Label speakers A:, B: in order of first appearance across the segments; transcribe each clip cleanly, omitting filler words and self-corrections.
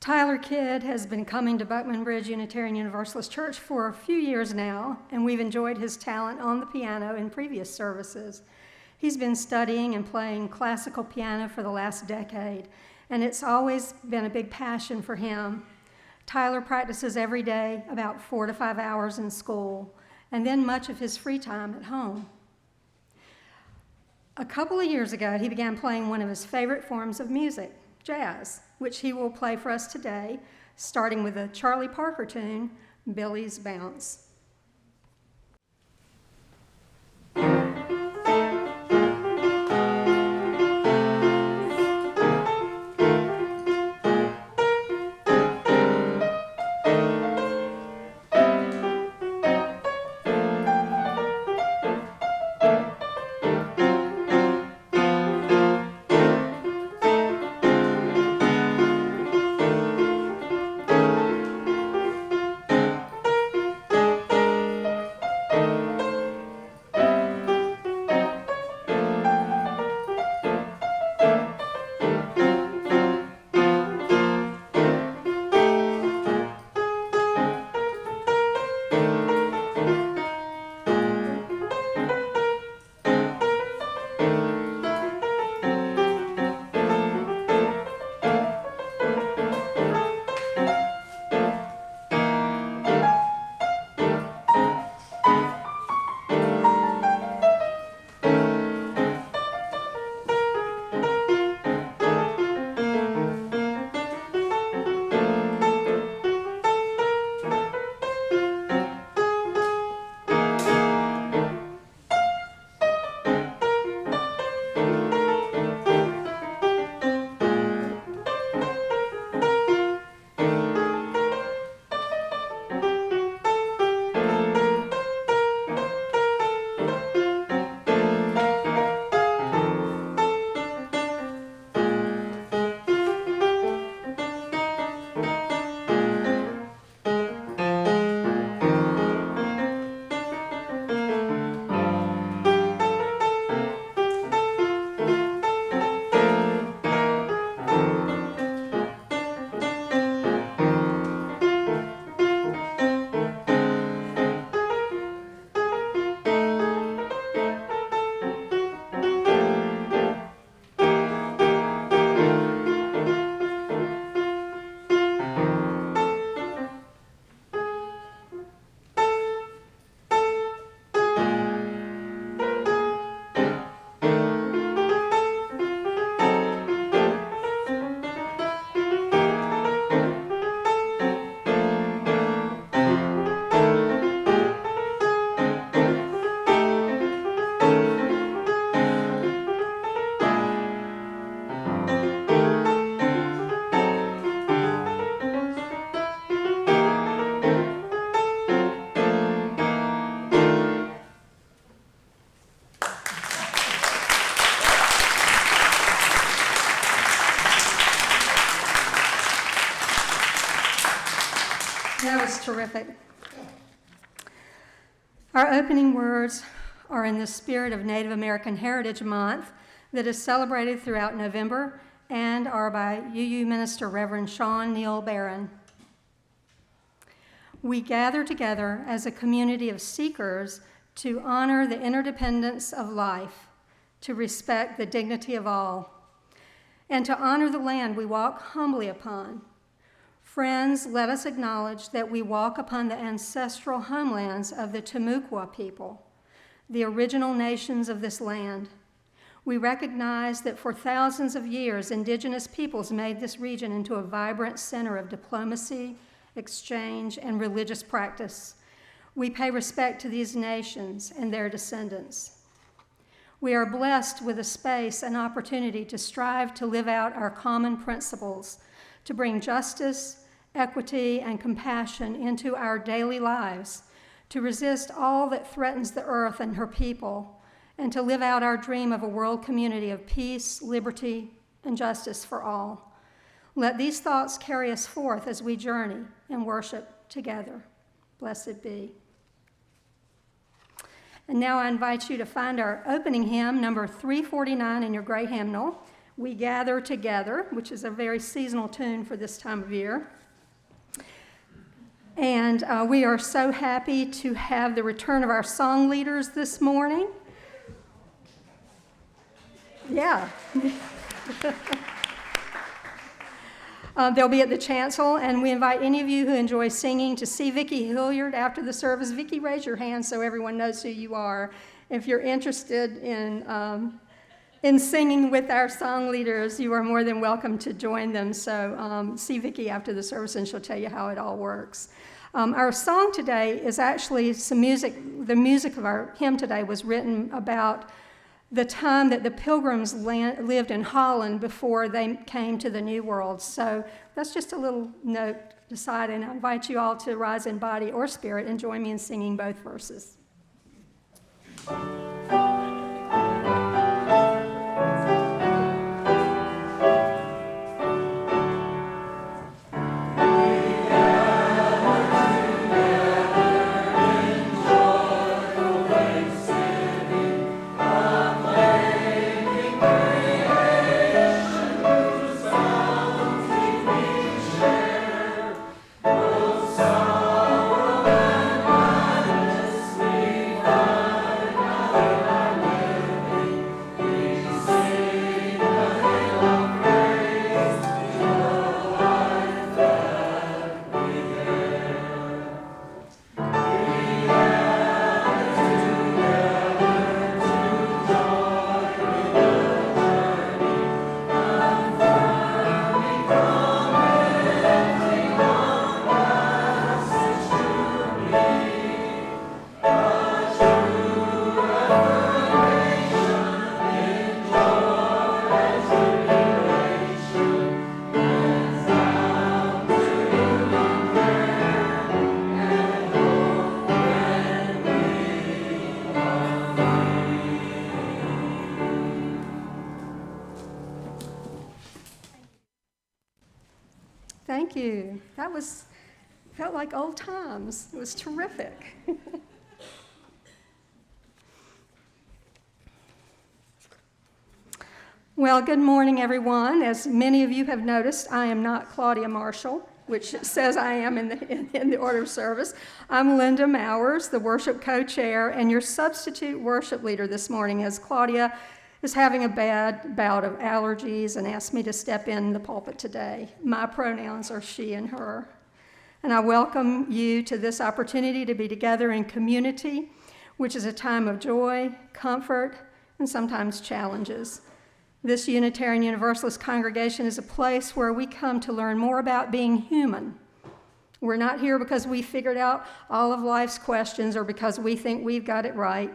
A: Tyler Kidd has been coming to Buckman Bridge Unitarian Universalist Church for a few years now, and we've enjoyed his talent on the piano in previous services. He's been studying and playing classical piano for the last decade, and it's always been a big passion for him. Tyler practices every day, about 4 to 5 hours in school, and then much of his free time at home. A couple of years ago, he began playing one of his favorite forms of music, jazz, which he will play for us today, starting with the Charlie Parker tune, Billy's Bounce. That was terrific. Our opening words are in the spirit of Native American Heritage Month that is celebrated throughout November and are by UU Minister Reverend Sean Neal Barron. We gather together as a community of seekers to honor the interdependence of life, to respect the dignity of all, and to honor the land we walk humbly upon. Friends, let us acknowledge that we walk upon the ancestral homelands of the Timucua people, the original nations of this land. We recognize that for thousands of years, indigenous peoples made this region into a vibrant center of diplomacy, exchange, and religious practice. We pay respect to these nations and their descendants. We are blessed with a space and opportunity to strive to live out our common principles, to bring justice, equity, and compassion into our daily lives, to resist all that threatens the earth and her people, and to live out our dream of a world community of peace, liberty, and justice for all. Let these thoughts carry us forth as we journey and worship together. Blessed be. And now I invite you to find our opening hymn, number 349 in your gray hymnal, We Gather Together, which is a very seasonal tune for this time of year. And we are so happy to have the return of our song leaders this morning. Yeah. They'll be at the chancel, and we invite any of you who enjoy singing to see Vicki Hilliard after the service. Vicki, raise your hand so everyone knows who you are. If you're interested in singing with our song leaders, you are more than welcome to join them. So see Vicki after the service, and she'll tell you how it all works. Our song today is actually some music. The music of our hymn today was written about the time that the Pilgrims lived in Holland before they came to the New World. So that's just a little note aside, and I invite you all to rise in body or spirit and join me in singing both verses. Thank you. That felt like old times. It was terrific. Well, good morning, everyone. As many of you have noticed, I am not Claudia Marshall, which says I am in the order of service. I'm Linda Mowers, the worship co-chair, and your substitute worship leader this morning, as Claudia is having a bad bout of allergies and asked me to step in the pulpit today. My pronouns are she and her. And I welcome you to this opportunity to be together in community, which is a time of joy, comfort, and sometimes challenges. This Unitarian Universalist congregation is a place where we come to learn more about being human. We're not here because we figured out all of life's questions or because we think we've got it right.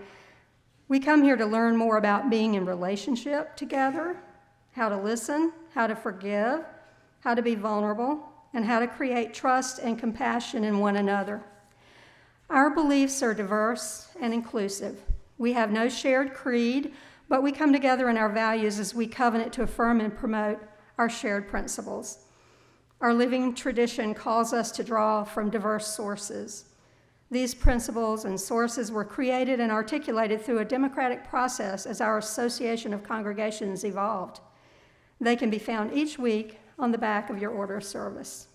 A: We come here to learn more about being in relationship together, how to listen, how to forgive, how to be vulnerable, and how to create trust and compassion in one another. Our beliefs are diverse and inclusive. We have no shared creed, but we come together in our values as we covenant to affirm and promote our shared principles. Our living tradition calls us to draw from diverse sources. These principles and sources were created and articulated through a democratic process as our Association of Congregations evolved. They can be found each week on the back of your order of service.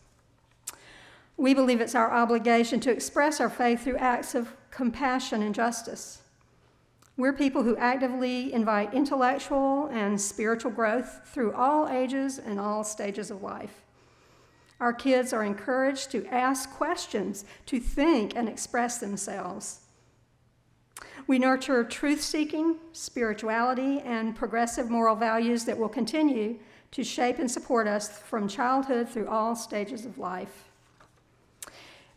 A: We believe it's our obligation to express our faith through acts of compassion and justice. We're people who actively invite intellectual and spiritual growth through all ages and all stages of life. Our kids are encouraged to ask questions, to think and express themselves. We nurture truth-seeking, spirituality, and progressive moral values that will continue to shape and support us from childhood through all stages of life.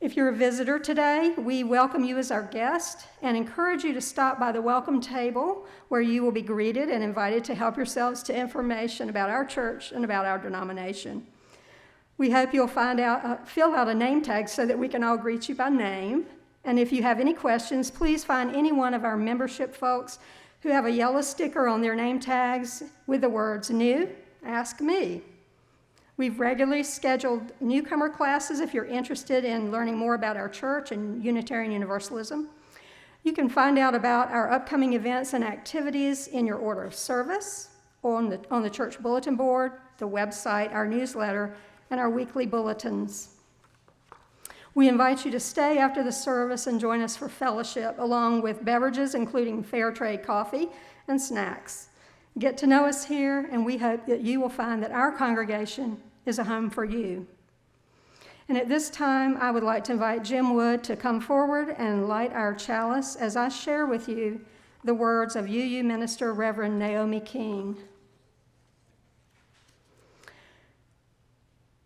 A: If you're a visitor today, we welcome you as our guest and encourage you to stop by the welcome table where you will be greeted and invited to help yourselves to information about our church and about our denomination. We hope you'll fill out a name tag so that we can all greet you by name. And if you have any questions, please find any one of our membership folks who have a yellow sticker on their name tags with the words, "New, ask me." We've regularly scheduled newcomer classes if you're interested in learning more about our church and Unitarian Universalism. You can find out about our upcoming events and activities in your order of service, on the church bulletin board, the website, our newsletter, and our weekly bulletins. We invite you to stay after the service and join us for fellowship, along with beverages, including fair trade coffee and snacks. Get to know us here, and we hope that you will find that our congregation is a home for you. And at this time, I would like to invite Jim Wood to come forward and light our chalice as I share with you the words of UU Minister Reverend Naomi King.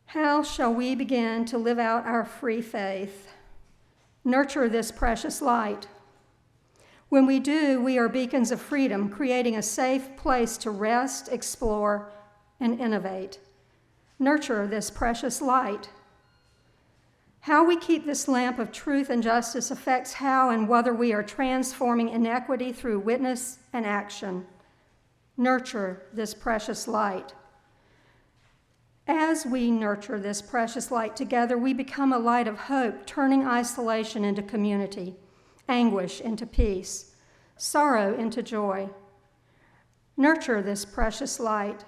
A: How shall we begin to live out our free faith? Nurture this precious light. When we do, we are beacons of freedom, creating a safe place to rest, explore, and innovate. Nurture this precious light. How we keep this lamp of truth and justice affects how and whether we are transforming inequity through witness and action. Nurture this precious light. As we nurture this precious light together, we become a light of hope, turning isolation into community, anguish into peace, sorrow into joy. Nurture this precious light.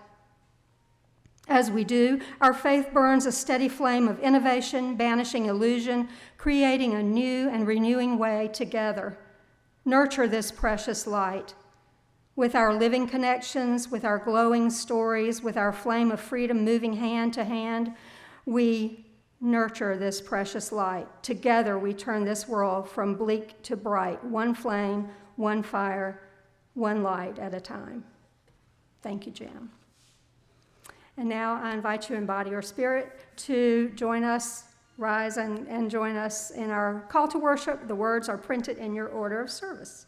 A: As we do, our faith burns a steady flame of innovation, banishing illusion, creating a new and renewing way together. Nurture this precious light. With our living connections, with our glowing stories, with our flame of freedom moving hand to hand, we nurture this precious light. Together we turn this world from bleak to bright, one flame, one fire, one light at a time. Thank you, Jim. And now I invite you in body or spirit to join us, rise and join us in our call to worship. The words are printed in your order of service.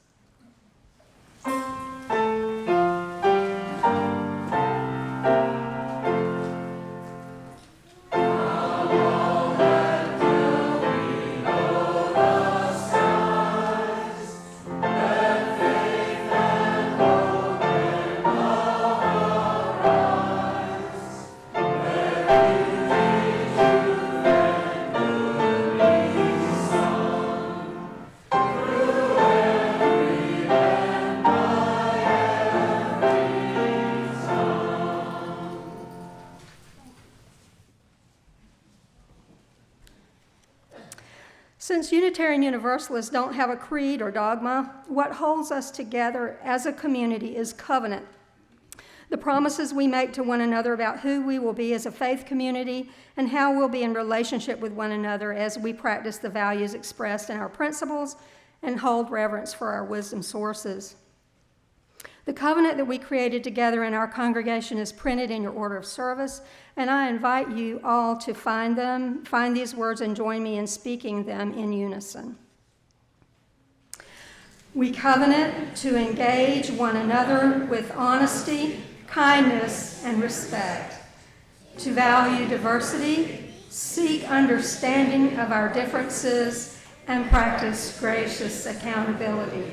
A: Since Unitarian Universalists don't have a creed or dogma, what holds us together as a community is covenant. The promises we make to one another about who we will be as a faith community and how we'll be in relationship with one another as we practice the values expressed in our principles and hold reverence for our wisdom sources. The covenant that we created together in our congregation is printed in your order of service, and I invite you all to find these words, and join me in speaking them in unison. We covenant to engage one another with honesty, kindness, and respect, to value diversity, seek understanding of our differences, and practice gracious accountability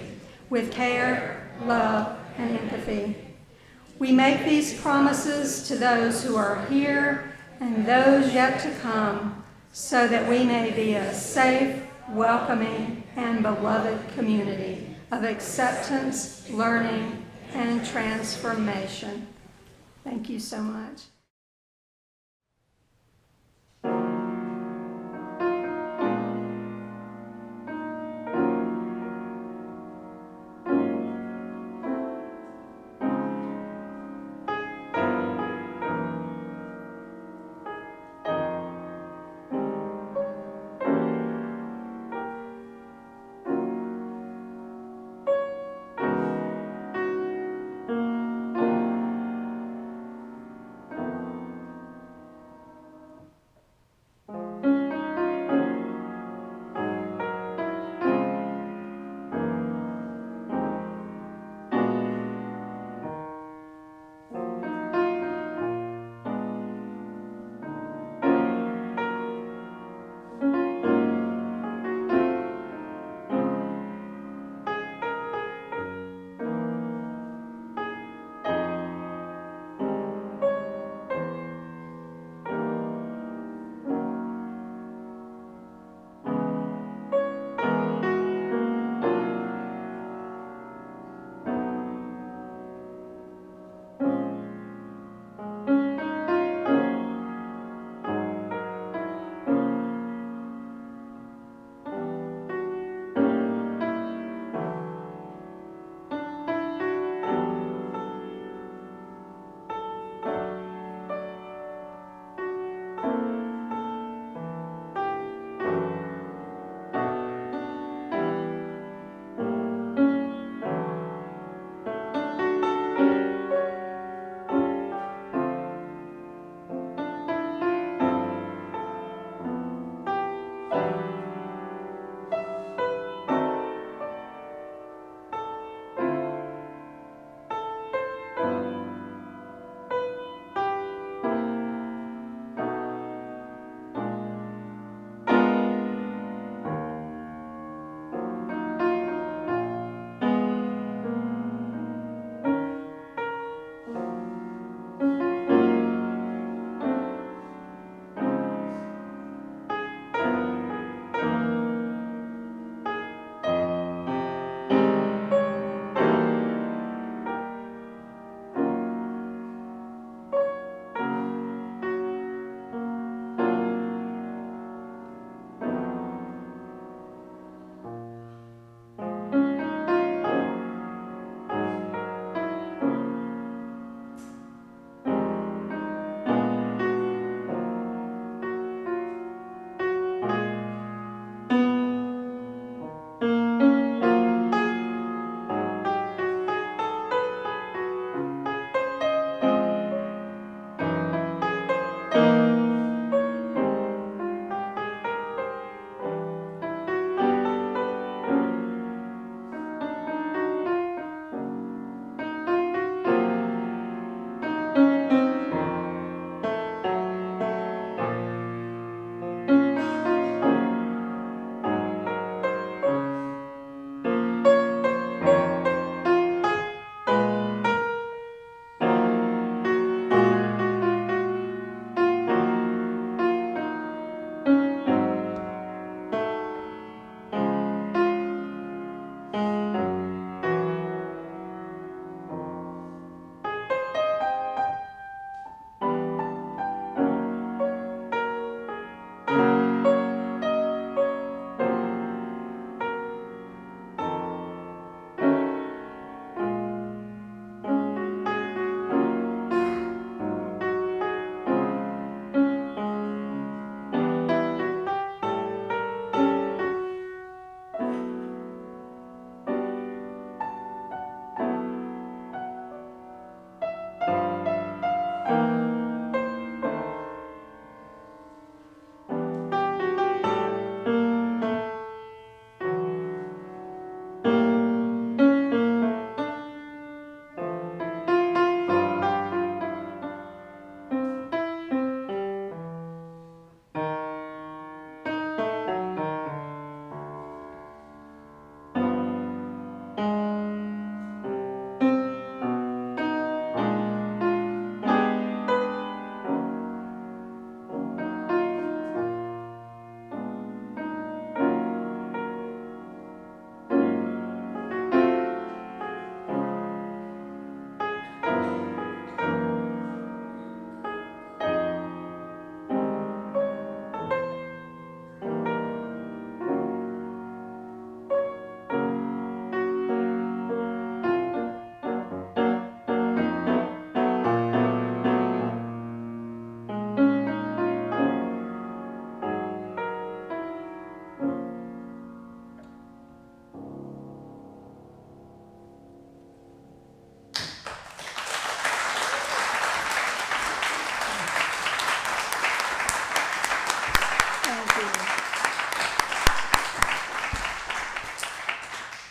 A: with care, love, and empathy. We make these promises to those who are here and those yet to come, so that we may be a safe, welcoming, and beloved community of acceptance, learning, and transformation. Thank you so much.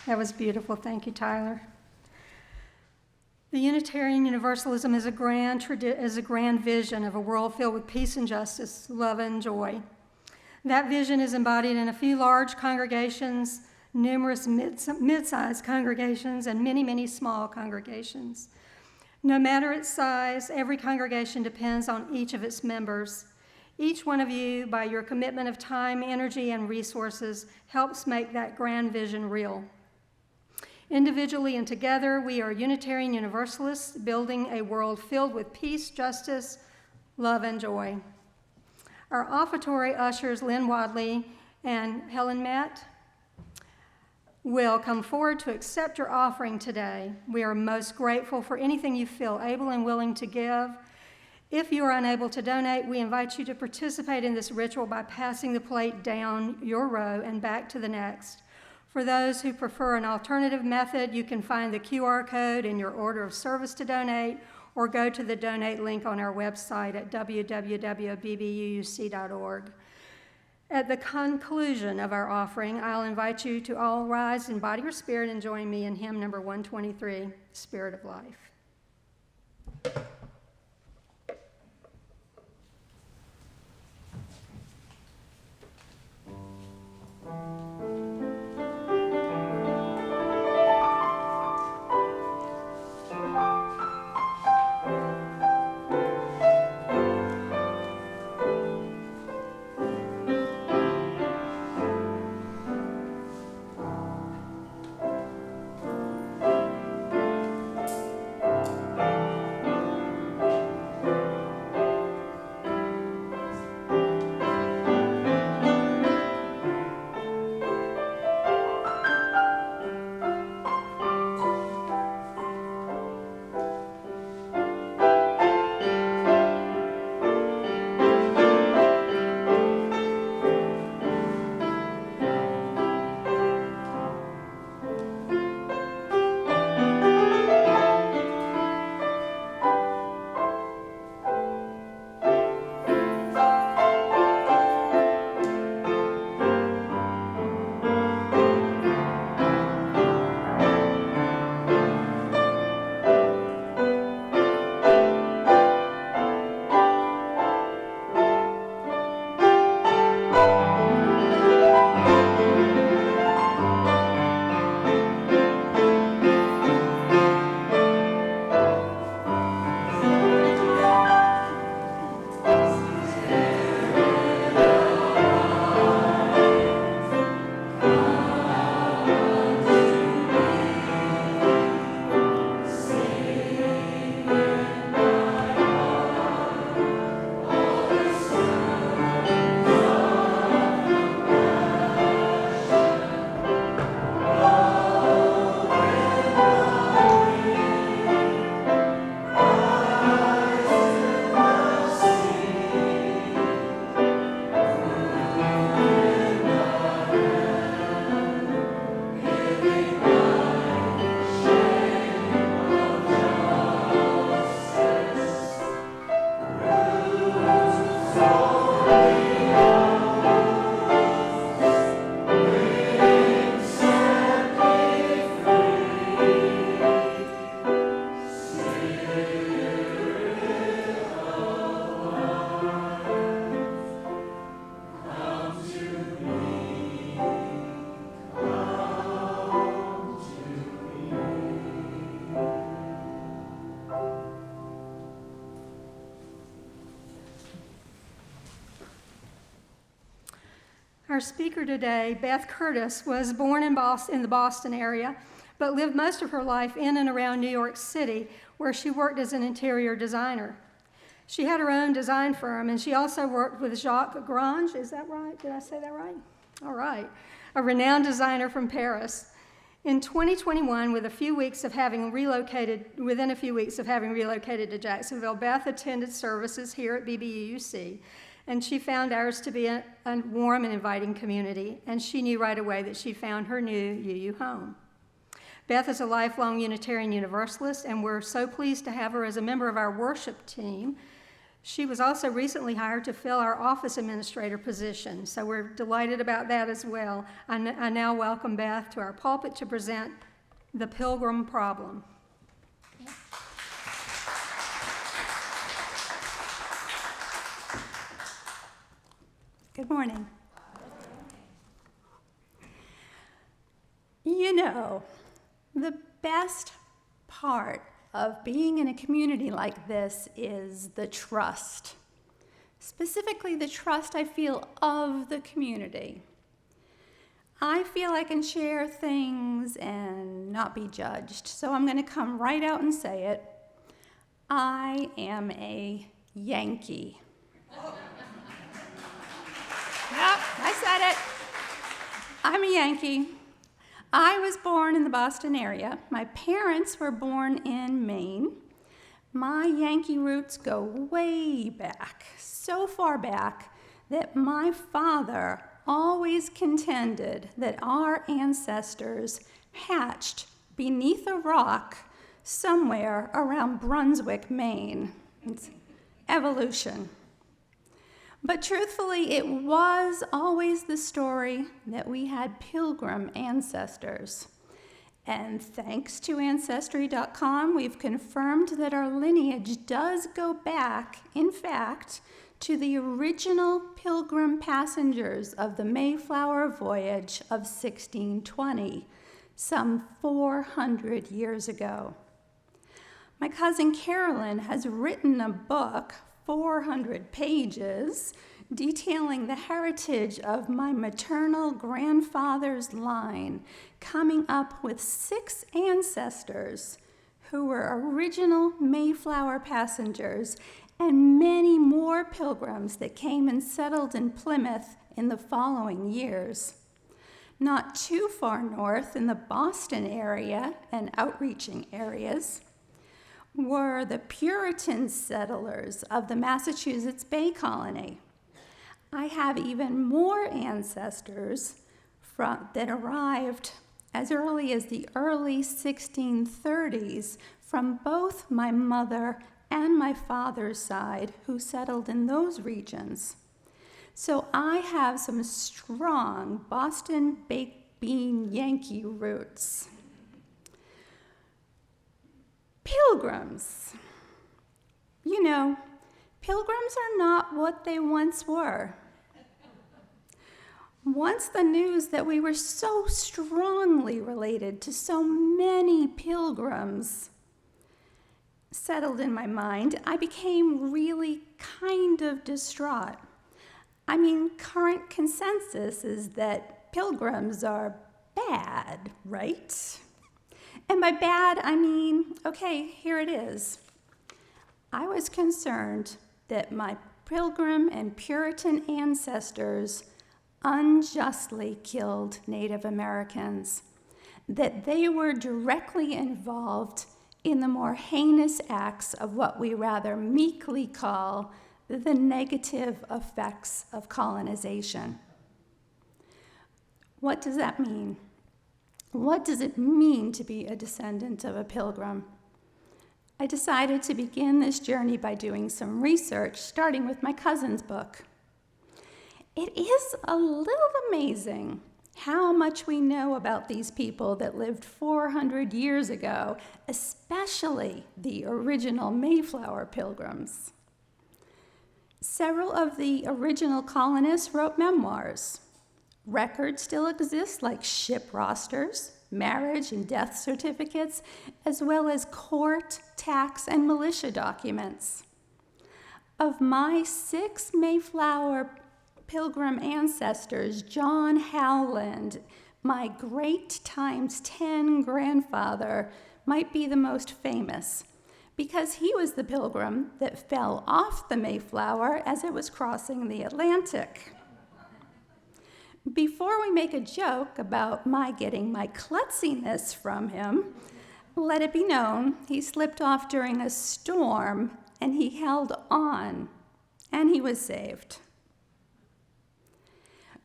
A: That was beautiful. Thank you, Tyler. The Unitarian Universalism is a grand vision of a world filled with peace and justice, love and joy. That vision is embodied in a few large congregations, numerous mid-sized congregations, and many, many small congregations. No matter its size, every congregation depends on each of its members. Each one of you, by your commitment of time, energy, and resources, helps make that grand vision real. Individually and together, we are Unitarian Universalists building a world filled with peace, justice, love, and joy. Our offertory ushers, Lynn Wadley and Helen Matt, will come forward to accept your offering today. We are most grateful for anything you feel able and willing to give. If you are unable to donate, we invite you to participate in this ritual by passing the plate down your row and back to the next. For those who prefer an alternative method, you can find the QR code in your order of service to donate, or go to the donate link on our website at www.bbuuc.org. At the conclusion of our offering, I'll invite you to all rise in body or spirit and join me in hymn number 123, Spirit of Life. Our speaker today, Beth Curtis, was born in the Boston area, but lived most of her life in and around New York City, where she worked as an interior designer. She had her own design firm, and she also worked with Jacques Grange. Is that right? Did I say that right? All right. A renowned designer from Paris. In 2021, within a few weeks of having relocated to Jacksonville, Beth attended services here at BBUC, and she found ours to be a warm and inviting community, and she knew right away that she found her new UU home. Beth is a lifelong Unitarian Universalist, and we're so pleased to have her as a member of our worship team. She was also recently hired to fill our office administrator position, so we're delighted about that as well. I now welcome Beth to our pulpit to present the Pilgrim problem.
B: Good morning. You know, the best part of being in a community like this is the trust. Specifically, the trust I feel of the community. I feel I can share things and not be judged, so I'm going to come right out and say it. I am a Yankee. Yep, I said it. I'm a Yankee. I was born in the Boston area. My parents were born in Maine. My Yankee roots go way back, so far back that my father always contended that our ancestors hatched beneath a rock somewhere around Brunswick, Maine. It's evolution. But truthfully, it was always the story that we had Pilgrim ancestors. And thanks to Ancestry.com, we've confirmed that our lineage does go back, in fact, to the original Pilgrim passengers of the Mayflower voyage of 1620, some 400 years ago. My cousin Carolyn has written a book, 400 pages, detailing the heritage of my maternal grandfather's line, coming up with 6 ancestors who were original Mayflower passengers and many more pilgrims that came and settled in Plymouth in the following years. Not too far north in the Boston area and outreaching areas were the Puritan settlers of the Massachusetts Bay Colony. I have even more ancestors that arrived as early as the early 1630s from both my mother and my father's side who settled in those regions. So I have some strong Boston baked bean Yankee roots. Pilgrims. You know, pilgrims are not what they once were. Once the news that we were so strongly related to so many pilgrims settled in my mind, I became really kind of distraught. I mean, current consensus is that pilgrims are bad, right? And by bad, I mean, okay, here it is. I was concerned that my Pilgrim and Puritan ancestors unjustly killed Native Americans, that they were directly involved in the more heinous acts of what we rather meekly call the negative effects of colonization. What does that mean? What does it mean to be a descendant of a pilgrim? I decided to begin this journey by doing some research, starting with my cousin's book. It is a little amazing how much we know about these people that lived 400 years ago, especially the original Mayflower pilgrims. Several of the original colonists wrote memoirs. Records still exist, like ship rosters, marriage and death certificates, as well as court, tax, and militia documents. Of my 6 Mayflower Pilgrim ancestors, John Howland, my great times 10 grandfather, might be the most famous because he was the pilgrim that fell off the Mayflower as it was crossing the Atlantic. Before we make a joke about my getting my klutziness from him, let it be known he slipped off during a storm and he held on and he was saved.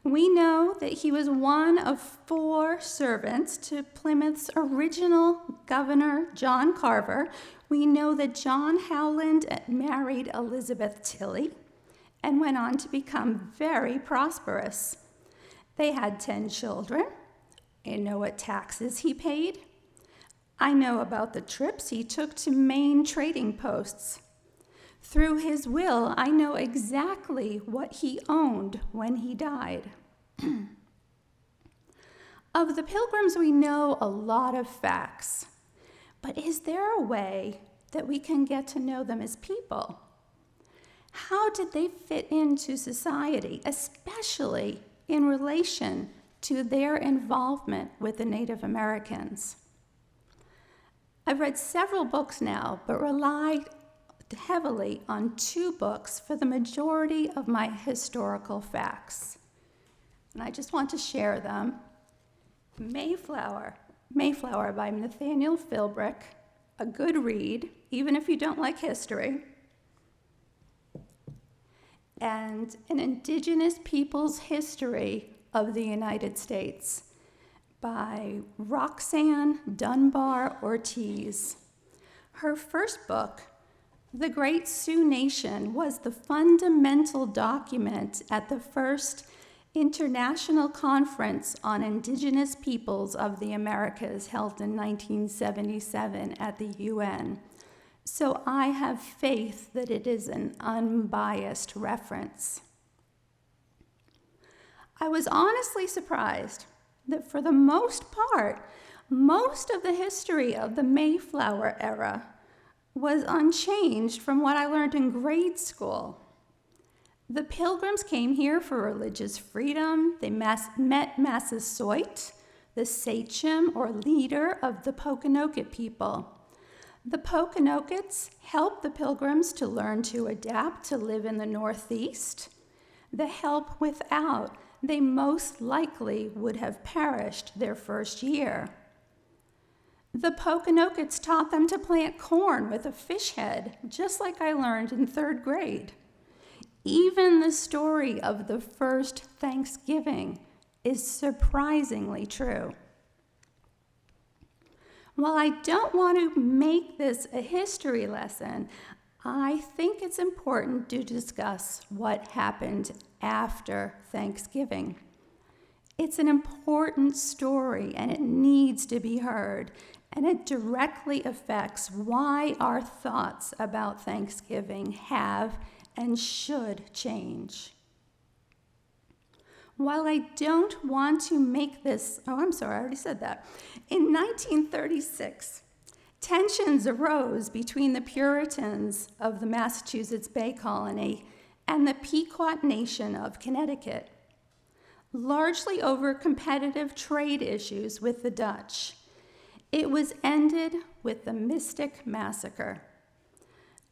B: We know that he was one of 4 servants to Plymouth's original governor, John Carver, We know that John Howland married Elizabeth Tilley and went on to become very prosperous. They had 10 children. I know what taxes he paid. I know about the trips he took to Maine trading posts. Through his will, I know exactly what he owned when he died. Of the Pilgrims, we know a lot of facts. But is there a way that we can get to know them as people? How did they fit into society, especially in relation to their involvement with the Native Americans? I've read several books now, but relied heavily on 2 books for the majority of my historical facts. And I just want to share them. Mayflower by Nathaniel Philbrick, a good read, even if you don't like history. And An Indigenous People's History of the United States by Roxanne Dunbar Ortiz. Her first book, The Great Sioux Nation, was the fundamental document at the first International Conference on Indigenous Peoples of the Americas held in 1977 at the UN. So I have faith that it is an unbiased reference. I was honestly surprised that for the most part, most of the history of the Mayflower era was unchanged from what I learned in grade school. The Pilgrims came here for religious freedom. They met Massasoit, the sachem or leader of the Pokanoket people. The Pokanokets helped the Pilgrims to learn to adapt to live in the Northeast. The help without, they most likely would have perished their first year. The Pokanokets taught them to plant corn with a fish head, just like I learned in 3rd grade. Even the story of the first Thanksgiving is surprisingly true. While I don't want to make this a history lesson, I think it's important to discuss what happened after Thanksgiving. It's an important story and it needs to be heard, and it directly affects why our thoughts about Thanksgiving have and should change. While I don't want to make this, I already said that. In 1936, tensions arose between the Puritans of the Massachusetts Bay Colony and the Pequot Nation of Connecticut, largely over competitive trade issues with the Dutch. It was ended with the Mystic Massacre.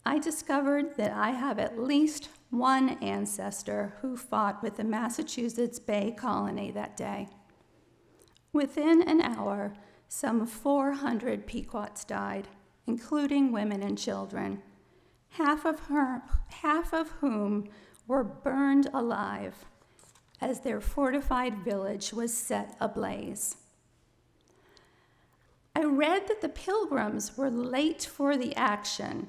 B: I discovered that I have at least one ancestor who fought with the Massachusetts Bay Colony that day. Within an hour, some 400 Pequots died, including women and children, half of whom were burned alive as their fortified village was set ablaze. I read that the Pilgrims were late for the action,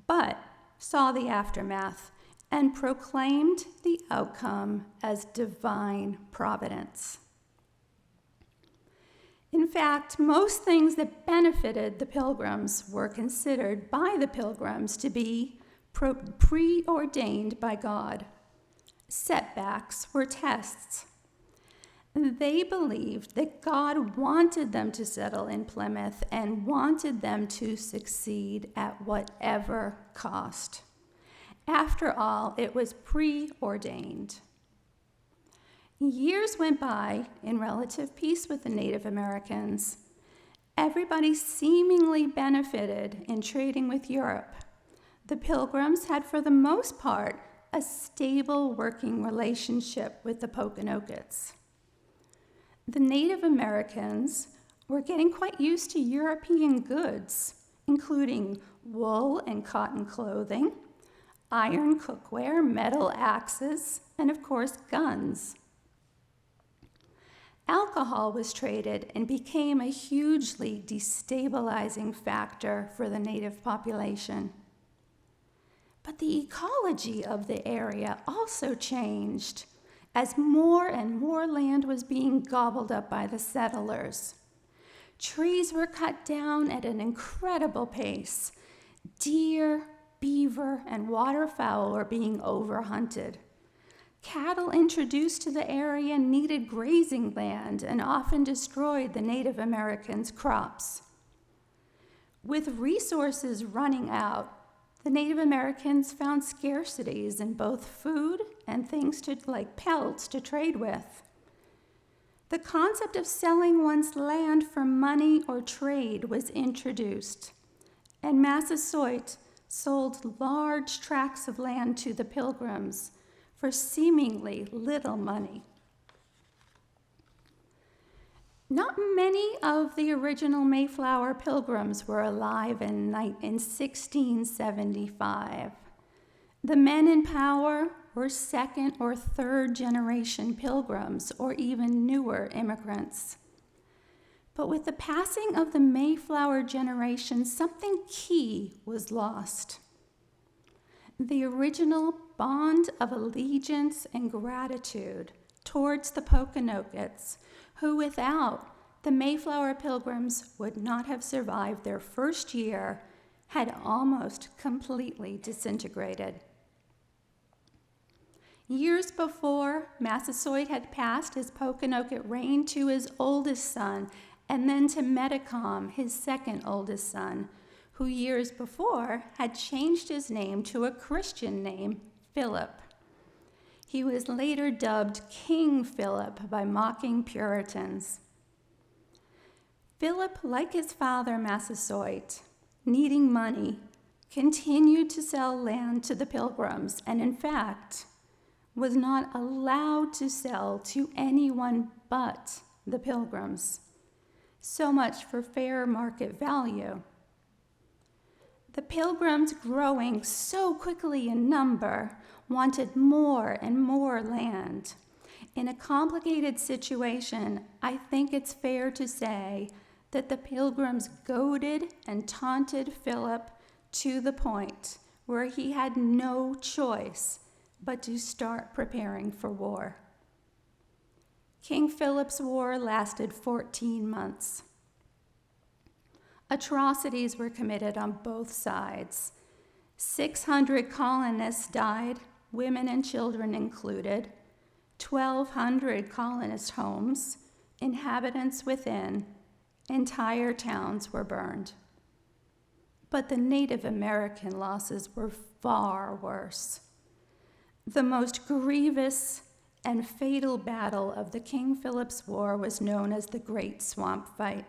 B: but saw the aftermath and proclaimed the outcome as divine providence. In fact, most things that benefited the Pilgrims were considered by the Pilgrims to be preordained by God. Setbacks were tests. They believed that God wanted them to settle in Plymouth and wanted them to succeed at whatever cost. After all, it was preordained. Years went by in relative peace with the Native Americans. Everybody seemingly benefited in trading with Europe. The Pilgrims had, for the most part, a stable working relationship with the Pokanokets. The Native Americans were getting quite used to European goods, including wool and cotton clothing, iron cookware, metal axes, and of course, guns. alcohol was traded and became a hugely destabilizing factor for the native population. But the ecology of the area also changed as more and more land was being gobbled up by the settlers. Trees were cut down at an incredible pace. Deer, beaver, and waterfowl were being overhunted. Cattle introduced to the area needed grazing land and often destroyed the Native Americans' crops. With resources running out, the Native Americans found scarcities in both food and things like pelts to trade with. The concept of selling one's land for money or trade was introduced, and Massasoit sold large tracts of land to the Pilgrims for seemingly little money. Not many of the original Mayflower Pilgrims were alive in 1675. The men in power were second or third generation Pilgrims or even newer immigrants. But with the passing of the Mayflower generation, something key was lost. The original bond of allegiance and gratitude towards the Poconokeets, who without the Mayflower Pilgrims would not have survived their first year, had almost completely disintegrated. Years before, Massasoit had passed his Poconoket reign to his oldest son, and then to Metacom, his second oldest son, who years before had changed his name to a Christian name, Philip. He was later dubbed King Philip by mocking Puritans. Philip, like his father Massasoit, needing money, continued to sell land to the Pilgrims, and in fact, was not allowed to sell to anyone but the Pilgrims. So much for fair market value. The Pilgrims, growing so quickly in number, wanted more and more land. In a complicated situation, I think it's fair to say that the Pilgrims goaded and taunted Philip to the point where he had no choice but to start preparing for war. King Philip's War lasted 14 months. Atrocities were committed on both sides. 600 colonists died, women and children included. 1,200 colonist homes, inhabitants within, entire towns were burned. But the Native American losses were far worse. The most grievous and fatal battle of the King Philip's War was known as the Great Swamp Fight.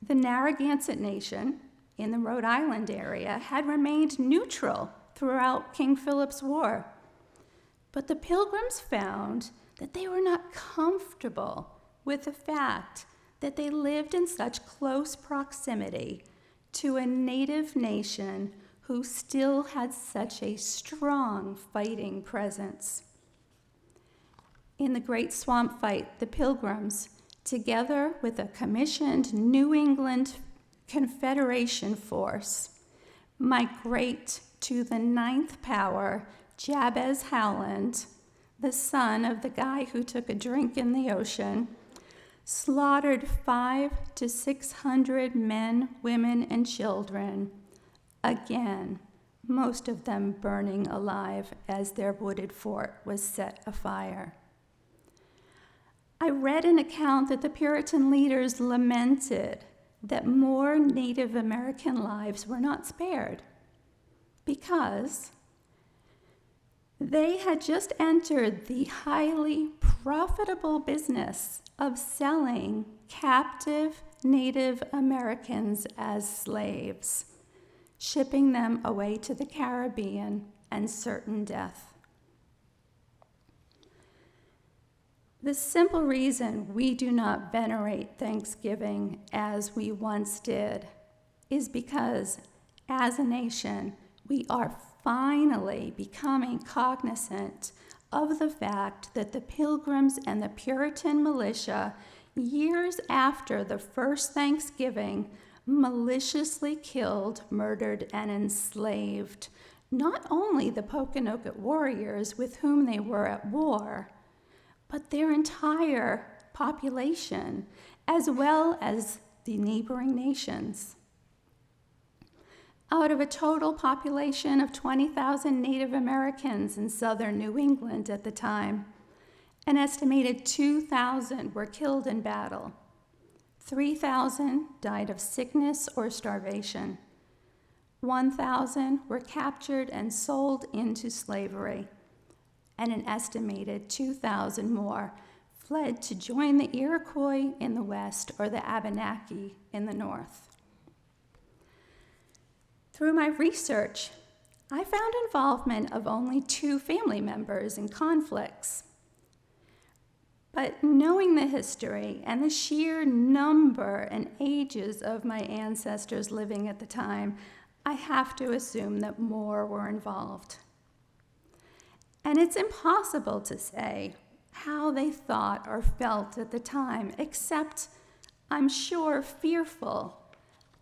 B: The Narragansett Nation in the Rhode Island area had remained neutral throughout King Philip's War. But the Pilgrims found that they were not comfortable with the fact that they lived in such close proximity to a native nation who still had such a strong fighting presence. In the Great Swamp Fight, the Pilgrims, together with a commissioned New England Confederation force, migrate to the ninth power, Jabez Howland, the son of the guy who took a drink in the ocean, slaughtered 500 to 600 men, women, and children, again, most of them burning alive as their wooded fort was set afire. I read an account that the Puritan leaders lamented that more Native American lives were not spared because they had just entered the highly profitable business of selling captive Native Americans as slaves, shipping them away to the Caribbean and certain death. The simple reason we do not venerate Thanksgiving as we once did is because, as a nation, we are finally becoming cognizant of the fact that the Pilgrims and the Puritan militia, years after the first Thanksgiving, maliciously killed, murdered, and enslaved not only the Pokanoket warriors with whom they were at war, but their entire population, as well as the neighboring nations. Out of a total population of 20,000 Native Americans in southern New England at the time, an estimated 2,000 were killed in battle. 3,000 died of sickness or starvation. 1,000 were captured and sold into slavery, and an estimated 2,000 more fled to join the Iroquois in the west or the Abenaki in the north. Through my research, I found involvement of only 2 family members in conflicts. But knowing the history and the sheer number and ages of my ancestors living at the time, I have to assume that more were involved. And it's impossible to say how they thought or felt at the time, except, I'm sure, fearful,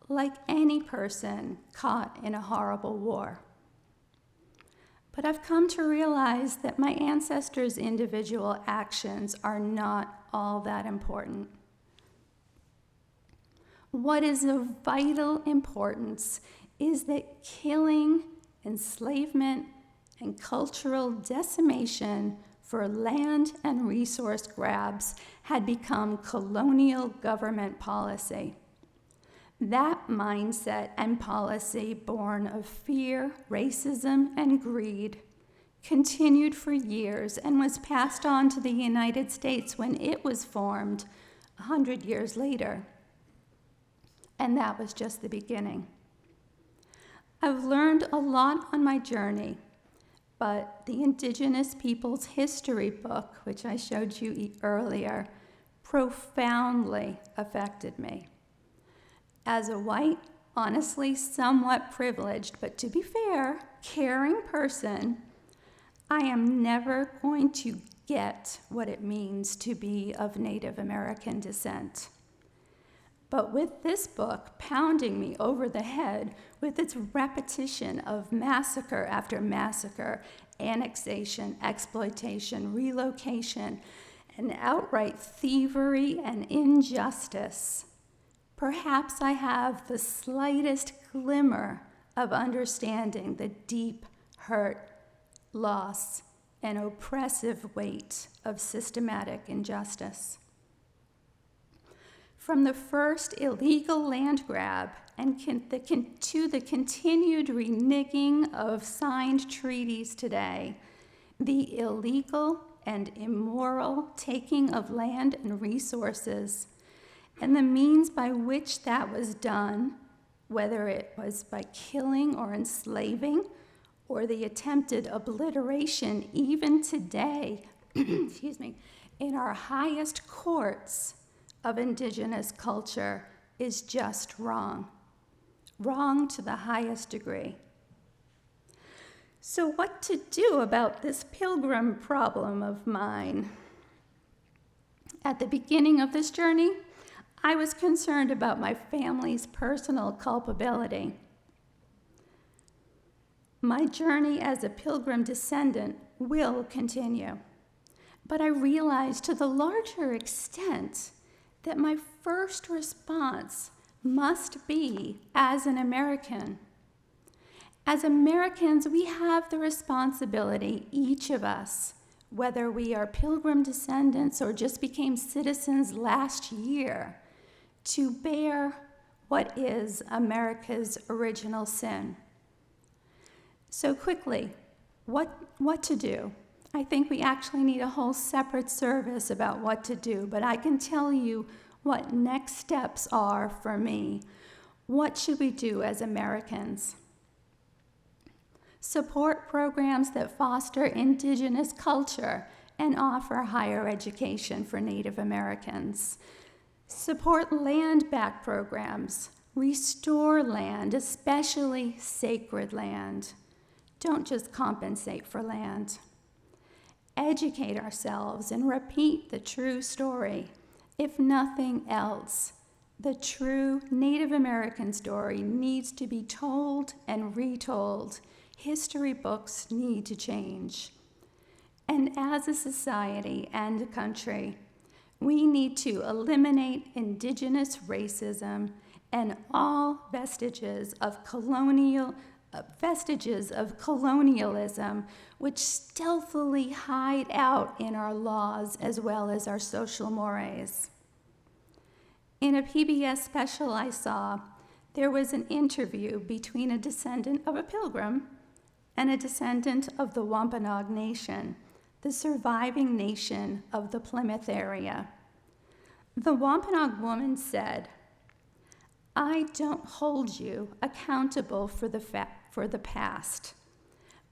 B: like any person caught in a horrible war. But I've come to realize that my ancestors' individual actions are not all that important. What is of vital importance is that killing, enslavement, and cultural decimation for land and resource grabs had become colonial government policy. That mindset and policy, born of fear, racism, and greed, continued for years and was passed on to the United States when it was formed 100 years later. And that was just the beginning. I've learned a lot on my journey, but the Indigenous Peoples History book, which I showed you earlier, profoundly affected me. As a white, honestly somewhat privileged, but to be fair, caring person, I am never going to get what it means to be of Native American descent. But with this book pounding me over the head with its repetition of massacre after massacre, annexation, exploitation, relocation, and outright thievery and injustice, perhaps I have the slightest glimmer of understanding the deep hurt, loss, and oppressive weight of systematic injustice. From the first illegal land grab and to the continued reneging of signed treaties today, the illegal and immoral taking of land and resources, and the means by which that was done, whether it was by killing or enslaving, or the attempted obliteration even today, in our highest courts of Indigenous culture, is just wrong. Wrong to the highest degree. So what to do about this pilgrim problem of mine? At the beginning of this journey, I was concerned about my family's personal culpability. My journey as a Pilgrim descendant will continue, but I realized to the larger extent that my first response must be as an American. As Americans, we have the responsibility, each of us, whether we are Pilgrim descendants or just became citizens last year, to bear what is America's original sin. So quickly, what to do? I think we actually need a whole separate service about what to do, but I can tell you what next steps are for me. What should we do as Americans? Support programs that foster Indigenous culture and offer higher education for Native Americans. Support land-back programs. Restore land, especially sacred land. Don't just compensate for land. educate ourselves and repeat the true story. If nothing else, the true Native American story needs to be told and retold. History books need to change. And as a society and a country, we need to eliminate indigenous racism and all vestiges of colonialism which stealthily hide out in our laws as well as our social mores. In a PBS special I saw, there was an interview between a descendant of a Pilgrim and a descendant of the Wampanoag Nation, the surviving nation of the Plymouth area. The Wampanoag woman said, "I don't hold you accountable for the past,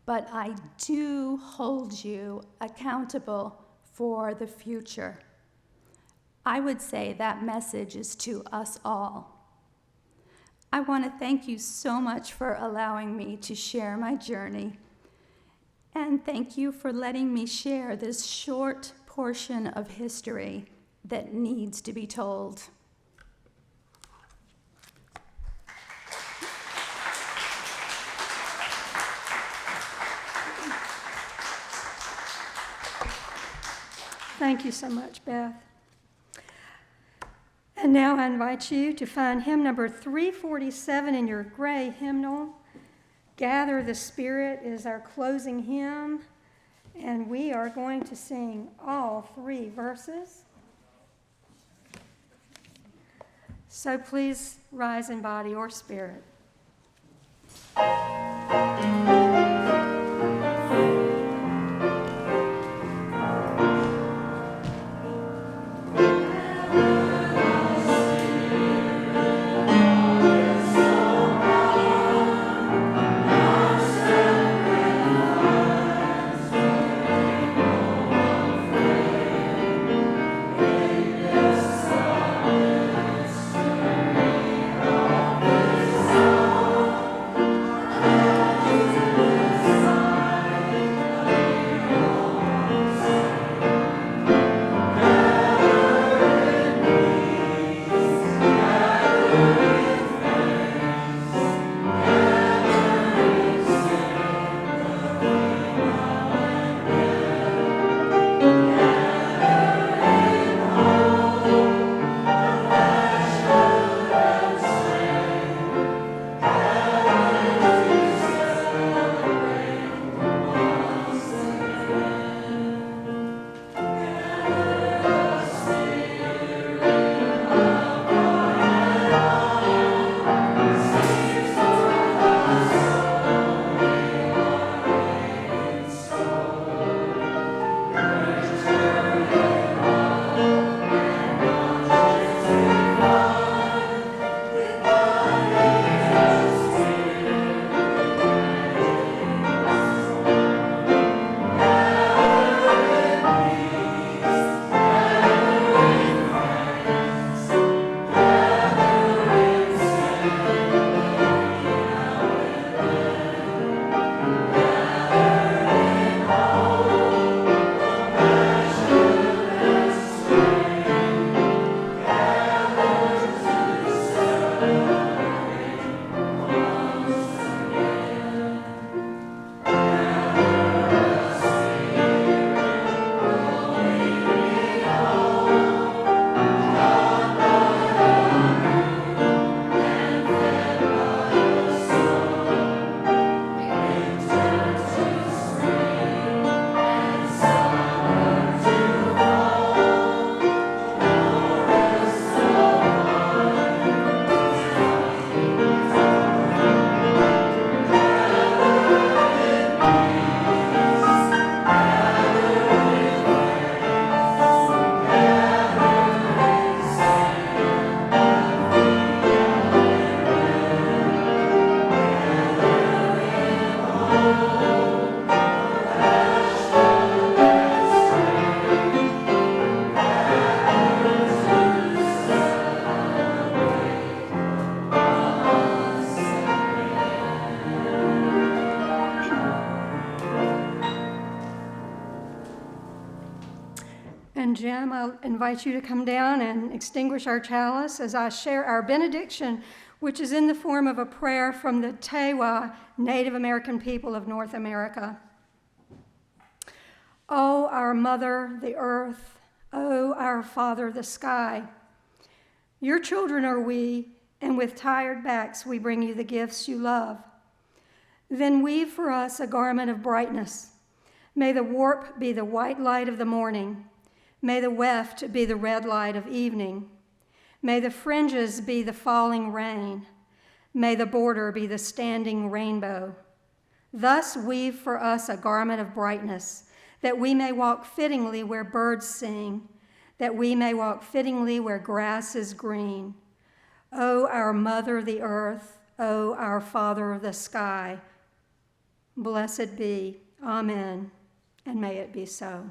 B: but I do hold you accountable for the future." I would say that message is to us all. I want to thank you so much for allowing me to share my journey, and thank you for letting me share this short portion of history that needs to be told.
A: Thank you so much, Beth. And now I invite you to find hymn number 347 in your gray hymnal. Gather the Spirit is our closing hymn, and we are going to sing all 3 verses. So please rise in body or spirit. And Jim, I'll invite you to come down and extinguish our chalice as I share our benediction, which is in the form of a prayer from the Tewa Native American people of North America. O our Mother, the earth, O our Father, the sky, your children are we, and with tired backs we bring you the gifts you love. Then weave for us a garment of brightness. May the warp be the white light of the morning. May the weft be the red light of evening. May the fringes be the falling rain. May the border be the standing rainbow. Thus weave for us a garment of brightness, that we may walk fittingly where birds sing, that we may walk fittingly where grass is green. O our Mother, the earth, O our Father, the sky, blessed be. Amen, and may it be so.